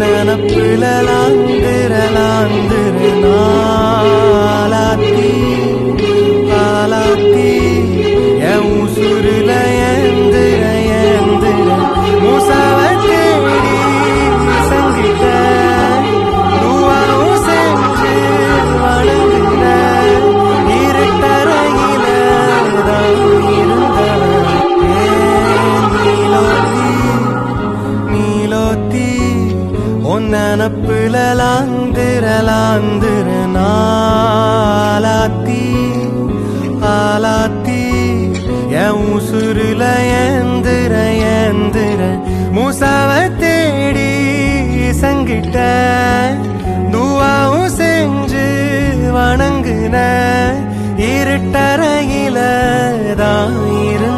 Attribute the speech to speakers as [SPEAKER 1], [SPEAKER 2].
[SPEAKER 1] நனப்புல லாந்திர நாளாத்தி ஆலாத்தி என் உசுருல ஏந்திர மூசாவ தேடி சங்கிட்ட துவாவும் செஞ்சு வணங்குன இருட்டறையில தான் இருந்த நீலோத்தி உன் நனப்புல லாந்திர நாளாத்தி ஆலாத்தி என் உசுருல ஏந்திர மூசாவ தேடி சங்கிட்ட துவாவும் செஞ்சு வணங்குன இருட்டறையில தான் இருந்த